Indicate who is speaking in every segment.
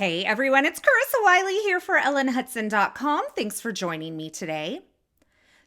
Speaker 1: Hey everyone, it's Carissa Wiley here for ellenhudson.com. Thanks for joining me today.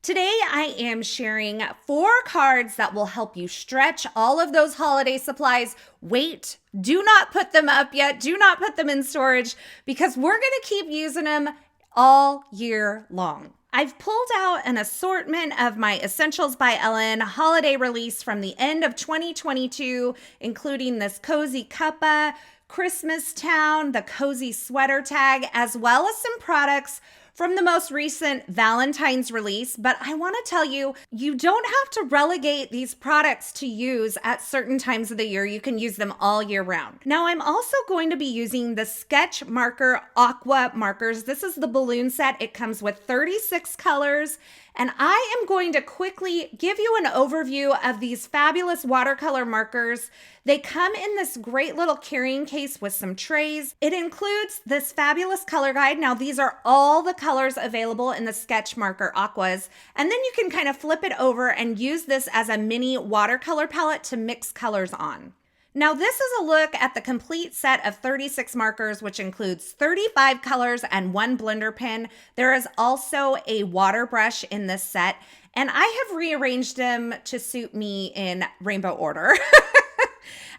Speaker 1: Today I am sharing 4 cards that will help you stretch all of those holiday supplies. Wait, do not put them up yet. Do not put them in storage because we're going to keep using them all year long. I've pulled out an assortment of my Essentials by Ellen holiday release from the end of 2022, including this Cozy Cuppa, Christmas Town, the Cozy Sweater Tag, as well as some products from the most recent Valentine's release. But I want to tell you, you don't have to relegate these products to use at certain times of the year. You can use them all year round. Now, I'm also going to be using the Sketchmarker Aqua markers. This is the balloon set. It comes with 36 colors. And I am going to quickly give you an overview of these fabulous watercolor markers. They come in this great little carrying case with some trays. It includes this fabulous color guide. Now, these are all the colors available in the Sketchmarker Aquas. And then you can kind of flip it over and use this as a mini watercolor palette to mix colors on. Now, this is a look at the complete set of 36 markers, which includes 35 colors and 1 blender pen. There is also a water brush in this set, and I have rearranged them to suit me in rainbow order.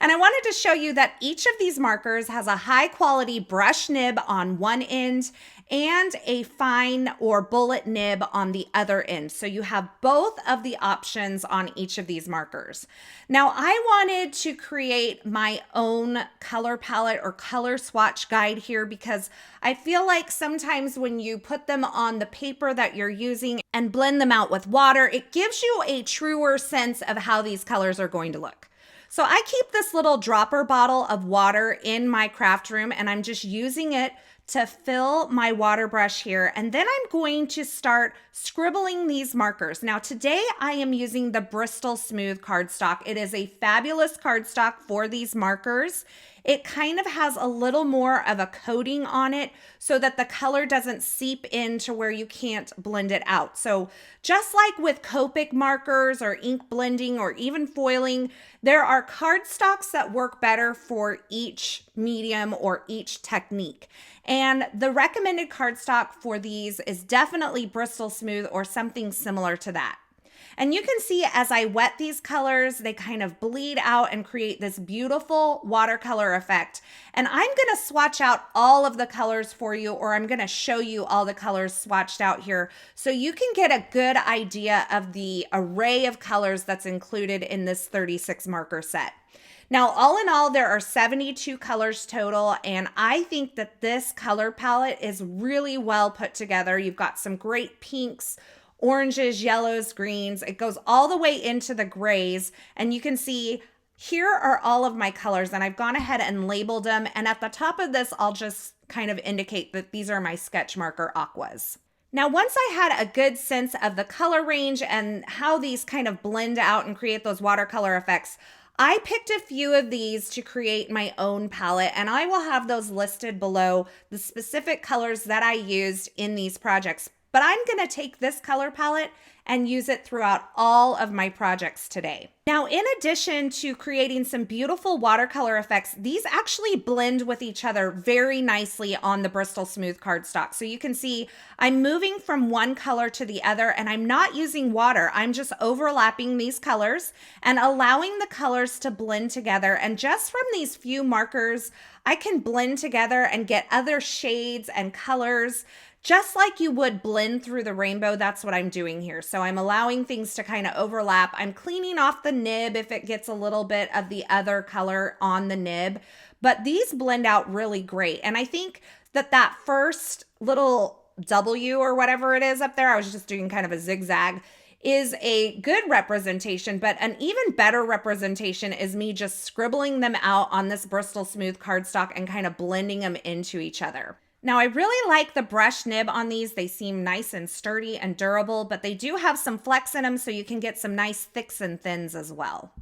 Speaker 1: And I wanted to show you that each of these markers has a high quality brush nib on one end and a fine or bullet nib on the other end. So you have both of the options on each of these markers. Now, I wanted to create my own color palette or color swatch guide here because I feel like sometimes when you put them on the paper that you're using and blend them out with water, it gives you a truer sense of how these colors are going to look. So I keep this little dropper bottle of water in my craft room, and I'm just using it to fill my water brush here. And then I'm going to start scribbling these markers. Now today I am using the Bristol Smooth cardstock. It is a fabulous cardstock for these markers. It kind of has a little more of a coating on it so that the color doesn't seep into where you can't blend it out. So just like with Copic markers or ink blending or even foiling, there are cardstocks that work better for each medium or each technique. And the recommended cardstock for these is definitely Bristol Smooth or something similar to that. And you can see as I wet these colors, they kind of bleed out and create this beautiful watercolor effect. And I'm going to swatch out all of the colors for you, or I'm going to show you all the colors swatched out here so you can get a good idea of the array of colors that's included in this 36 marker set. Now, all in all, there are 72 colors total, and I think that this color palette is really well put together. You've got some great pinks, oranges, yellows, greens. It goes all the way into the grays, and you can see here are all of my colors, and I've gone ahead and labeled them. And at the top of this, I'll just kind of indicate that these are my Sketchmarker Aquas. Now, once I had a good sense of the color range and how these kind of blend out and create those watercolor effects, I picked a few of these to create my own palette, and I will have those listed below, the specific colors that I used in these projects. But I'm going to take this color palette and use it throughout all of my projects today. Now, in addition to creating some beautiful watercolor effects, these actually blend with each other very nicely on the Bristol Smooth cardstock. So you can see I'm moving from one color to the other, and I'm not using water. I'm just overlapping these colors and allowing the colors to blend together. And just from these few markers, I can blend together and get other shades and colors. Just like you would blend through the rainbow, that's what I'm doing here. So I'm allowing things to kind of overlap. I'm cleaning off the nib if it gets a little bit of the other color on the nib, but these blend out really great. And I think that first little W or whatever it is up there, I was just doing kind of a zigzag, is a good representation, but an even better representation is me just scribbling them out on this Bristol Smooth cardstock and kind of blending them into each other. Now, I really like the brush nib on these. They seem nice and sturdy and durable, but they do have some flex in them, so you can get some nice thicks and thins as well.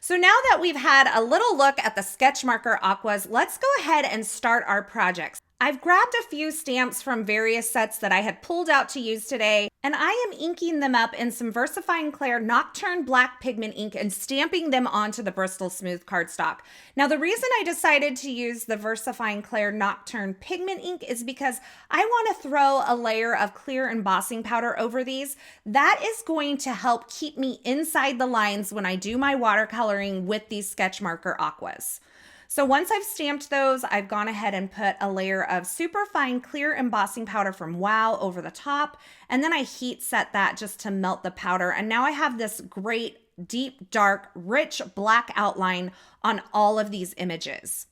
Speaker 1: So now that we've had a little look at the Sketchmarker Aquas, let's go ahead and start our projects. I've grabbed a few stamps from various sets that I had pulled out to use today, and I am inking them up in some VersaFine Clair Nocturne Black Pigment ink and stamping them onto the Bristol Smooth cardstock. Now, the reason I decided to use the VersaFine Clair Nocturne Pigment ink is because I want to throw a layer of clear embossing powder over these. That is going to help keep me inside the lines when I do my watercoloring with these Sketchmarker Aquas. So once I've stamped those, I've gone ahead and put a layer of super fine clear embossing powder from Wow over the top, and then I heat set that just to melt the powder. And now I have this great, deep, dark, rich black outline on all of these images.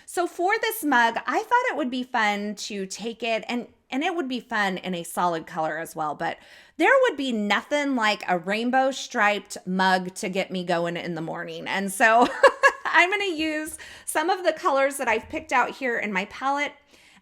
Speaker 1: So for this mug, I thought it would be fun to take it, and it would be fun in a solid color as well, but there would be nothing like a rainbow striped mug to get me going in the morning. And so I'm going to use some of the colors that I've picked out here in my palette,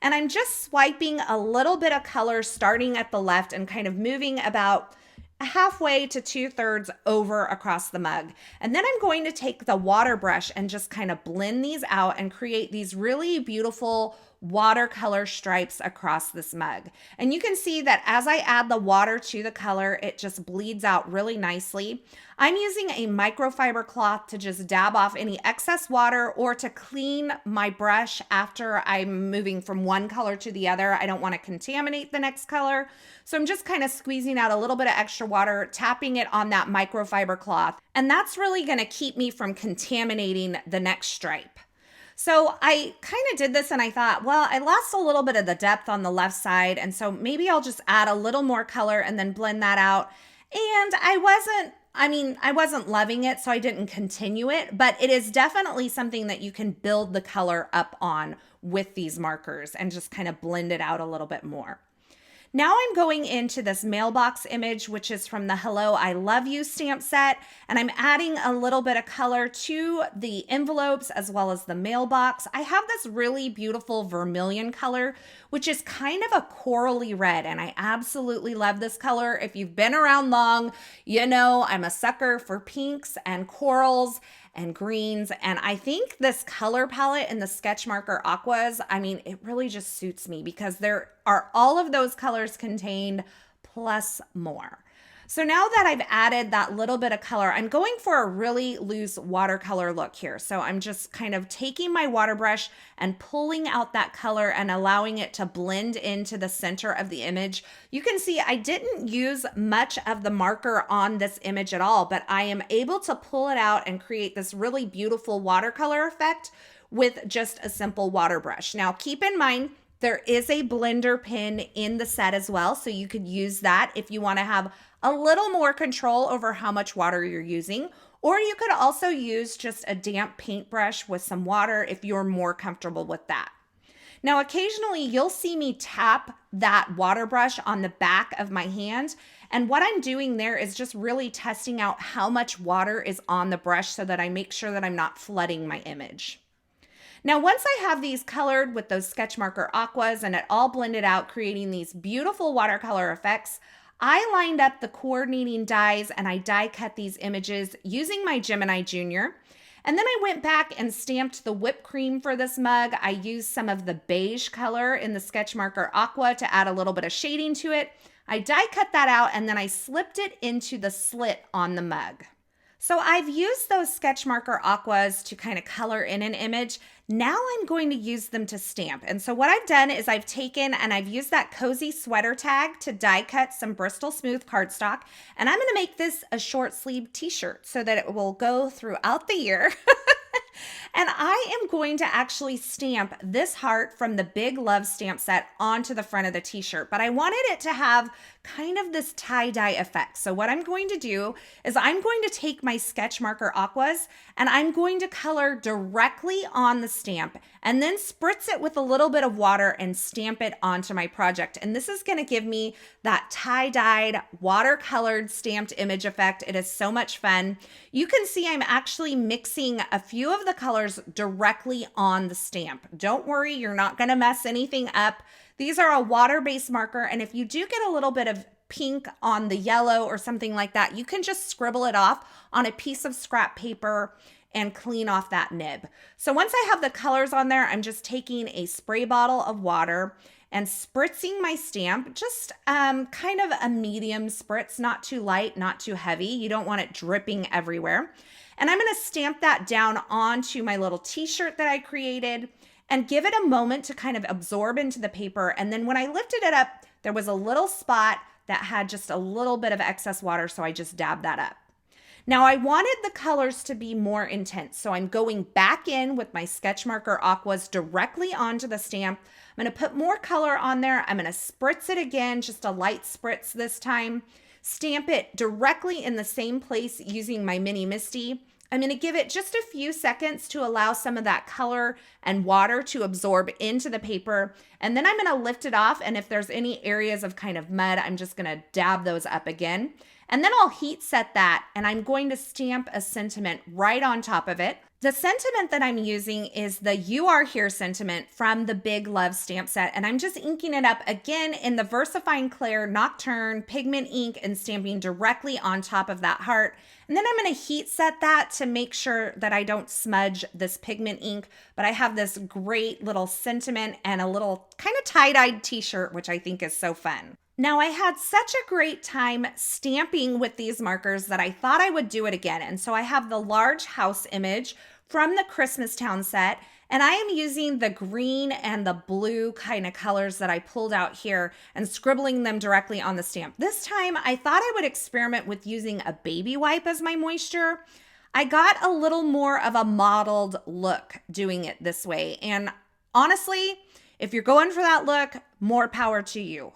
Speaker 1: and I'm just swiping a little bit of color starting at the left and kind of moving about halfway to 2/3 over across the mug. And then I'm going to take the water brush and just kind of blend these out and create these really beautiful watercolor stripes across this mug. And you can see that as I add the water to the color, it just bleeds out really nicely. I'm using a microfiber cloth to just dab off any excess water or to clean my brush after I'm moving from one color to the other. I don't want to contaminate the next color. So I'm just kind of squeezing out a little bit of extra water, tapping it on that microfiber cloth. And that's really going to keep me from contaminating the next stripe. So I kind of did this and I thought, well, I lost a little bit of the depth on the left side. And so maybe I'll just add a little more color and then blend that out. And I wasn't loving it, so I didn't continue it, but it is definitely something that you can build the color up on with these markers and just kind of blend it out a little bit more. Now I'm going into this mailbox image, which is from the Hello, I Love You stamp set, and I'm adding a little bit of color to the envelopes as well as the mailbox. I have this really beautiful vermilion color, which is kind of a corally red, and I absolutely love this color. If you've been around long, you know I'm a sucker for pinks and corals and greens, and I think this color palette in the Sketchmarker Aquas, it really just suits me because there are all of those colors contained plus more. So now that I've added that little bit of color, I'm going for a really loose watercolor look here. So I'm just kind of taking my water brush and pulling out that color and allowing it to blend into the center of the image. You can see I didn't use much of the marker on this image at all, but I am able to pull it out and create this really beautiful watercolor effect with just a simple water brush. Now keep in mind, there is a blender pen in the set as well, so you could use that if you want to have a little more control over how much water you're using, or you could also use just a damp paintbrush with some water if you're more comfortable with that. Now, occasionally you'll see me tap that water brush on the back of my hand, and what I'm doing there is just really testing out how much water is on the brush so that I make sure that I'm not flooding my image. Now, once I have these colored with those Sketchmarker Aquas and it all blended out, creating these beautiful watercolor effects, I lined up the coordinating dies and I die cut these images using my Gemini Junior. And then I went back and stamped the whipped cream for this mug. I used some of the beige color in the Sketchmarker Aqua to add a little bit of shading to it. I die cut that out and then I slipped it into the slit on the mug. So I've used those Sketchmarker Aquas to kind of color in an image. Now I'm going to use them to stamp. And so what I've done is I've taken and I've used that cozy sweater tag to die cut some Bristol Smooth cardstock. And I'm going to make this a short sleeve t-shirt so that it will go throughout the year. And I am going to actually stamp this heart from the Big Love stamp set onto the front of the t-shirt, but I wanted it to have kind of this tie-dye effect. So what I'm going to do is I'm going to take my Sketchmarker Aquas and I'm going to color directly on the stamp and then spritz it with a little bit of water and stamp it onto my project. And this is going to give me that tie-dyed, watercolored stamped image effect. It is so much fun. You can see I'm actually mixing a few of the colors directly on the stamp. Don't worry, you're not going to mess anything up. These are a water-based marker, and if you do get a little bit of pink on the yellow or something like that, you can just scribble it off on a piece of scrap paper. and clean off that nib. So once I have the colors on there, I'm just taking a spray bottle of water and spritzing my stamp, just kind of a medium spritz, not too light, not too heavy. You don't want it dripping everywhere. And I'm gonna stamp that down onto my little t-shirt that I created and give it a moment to kind of absorb into the paper. And then when I lifted it up, there was a little spot that had just a little bit of excess water, so I just dabbed that up. Now I wanted the colors to be more intense, so I'm going back in with my Sketchmarker Aquas directly onto the stamp. I'm gonna put more color on there. I'm gonna spritz it again, just a light spritz this time. Stamp it directly in the same place using my Mini Misty. I'm gonna give it just a few seconds to allow some of that color and water to absorb into the paper. And then I'm gonna lift it off, and if there's any areas of kind of mud, I'm just gonna dab those up again. And then I'll heat set that, and I'm going to stamp a sentiment right on top of it. The sentiment that I'm using is the You Are Here sentiment from the Big Love stamp set, and I'm just inking it up again in the VersaFine Clair Nocturne pigment ink and stamping directly on top of that heart. And then I'm going to heat set that to make sure that I don't smudge this pigment ink, but I have this great little sentiment and a little kind of tie-dyed t-shirt, which I think is so fun. Now, I had such a great time stamping with these markers that I thought I would do it again. And so I have the large house image from the Christmas Town set, and I am using the green and the blue kind of colors that I pulled out here and scribbling them directly on the stamp. This time, I thought I would experiment with using a baby wipe as my moisture. I got a little more of a mottled look doing it this way. And honestly, if you're going for that look, more power to you.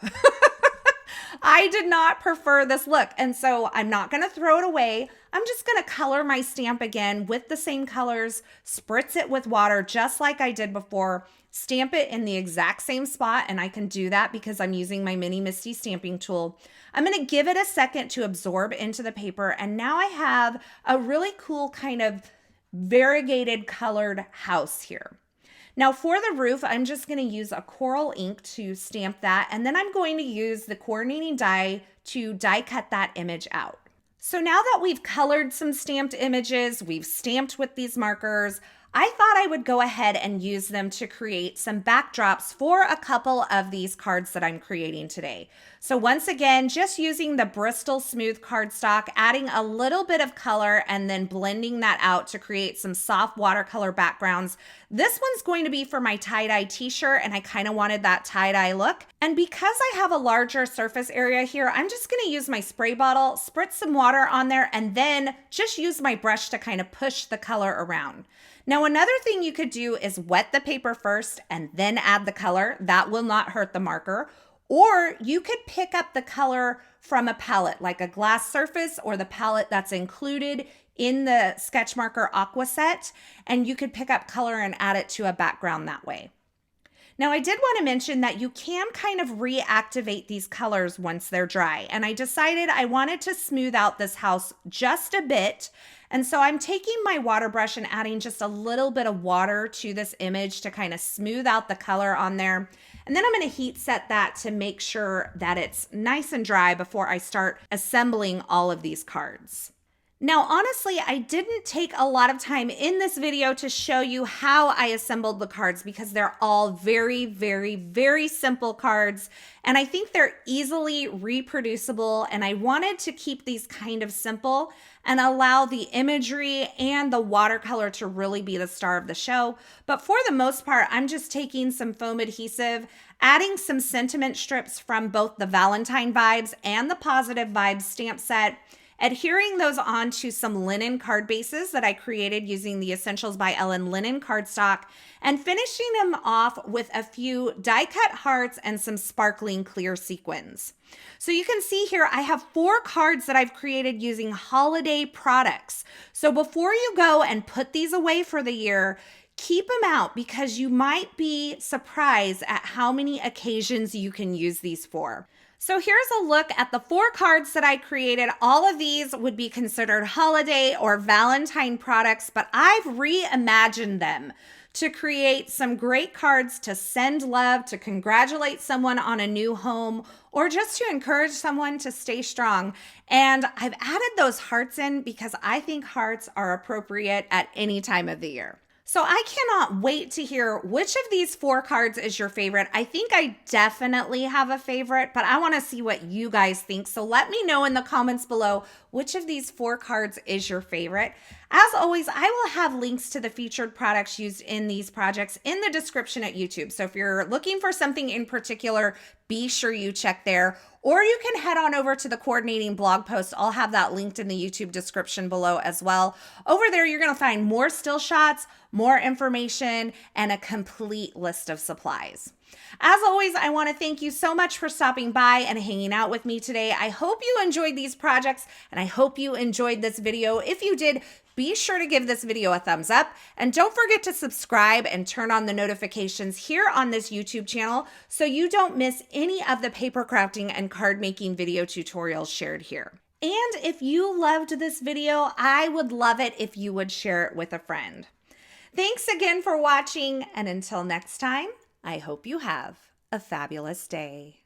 Speaker 1: I did not prefer this look, and so I'm not going to throw it away. I'm just going to color my stamp again with the same colors, spritz it with water just like I did before, stamp it in the exact same spot, and I can do that because I'm using my Mini Misty stamping tool. I'm going to give it a second to absorb into the paper, and now I have a really cool kind of variegated colored house here. Now for the roof, I'm just going to use a coral ink to stamp that, and then I'm going to use the coordinating die to die cut that image out. So now that we've colored some stamped images, we've stamped with these markers, I thought I would go ahead and use them to create some backdrops for a couple of these cards that I'm creating today. So once again, just using the Bristol Smooth cardstock, adding a little bit of color and then blending that out to create some soft watercolor backgrounds. This one's going to be for my tie-dye t-shirt, and I kind of wanted that tie-dye look. And because I have a larger surface area here, I'm just going to use my spray bottle, spritz some water on there, and then just use my brush to kind of push the color around. Now, another thing you could do is wet the paper first and then add the color. That will not hurt the marker. Or you could pick up the color from a palette, like a glass surface or the palette that's included in the Sketchmarker Aqua set, and you could pick up color and add it to a background that way. Now, I did want to mention that you can kind of reactivate these colors once they're dry, and I decided I wanted to smooth out this house just a bit. And so I'm taking my water brush and adding just a little bit of water to this image to kind of smooth out the color on there. And then I'm going to heat set that to make sure that it's nice and dry before I start assembling all of these cards. Now, honestly, I didn't take a lot of time in this video to show you how I assembled the cards because they're all very, very, very simple cards. And I think they're easily reproducible. And I wanted to keep these kind of simple and allow the imagery and the watercolor to really be the star of the show. But for the most part, I'm just taking some foam adhesive, adding some sentiment strips from both the Valentine Vibes and the Positive Vibes stamp set, adhering those onto some linen card bases that I created using the Essentials by Ellen linen cardstock, and finishing them off with a few die-cut hearts and some sparkling clear sequins. So you can see here, I have 4 cards that I've created using holiday products. So before you go and put these away for the year, keep them out because you might be surprised at how many occasions you can use these for. So here's a look at the 4 cards that I created. All of these would be considered holiday or Valentine products, but I've reimagined them to create some great cards to send love, to congratulate someone on a new home, or just to encourage someone to stay strong. And I've added those hearts in because I think hearts are appropriate at any time of the year. So I cannot wait to hear which of these 4 cards is your favorite. I think I definitely have a favorite, but I want to see what you guys think. So let me know in the comments below which of these 4 cards is your favorite. As always, I will have links to the featured products used in these projects in the description at YouTube. So if you're looking for something in particular, be sure you check there. Or you can head on over to the coordinating blog post. I'll have that linked in the YouTube description below as well. Over there, you're going to find more still shots, more information, and a complete list of supplies. As always, I want to thank you so much for stopping by and hanging out with me today. I hope you enjoyed these projects, and I hope you enjoyed this video. If you did, be sure to give this video a thumbs up, and don't forget to subscribe and turn on the notifications here on this YouTube channel so you don't miss any of the paper crafting and card making video tutorials shared here. And if you loved this video, I would love it if you would share it with a friend. Thanks again for watching, and until next time, I hope you have a fabulous day.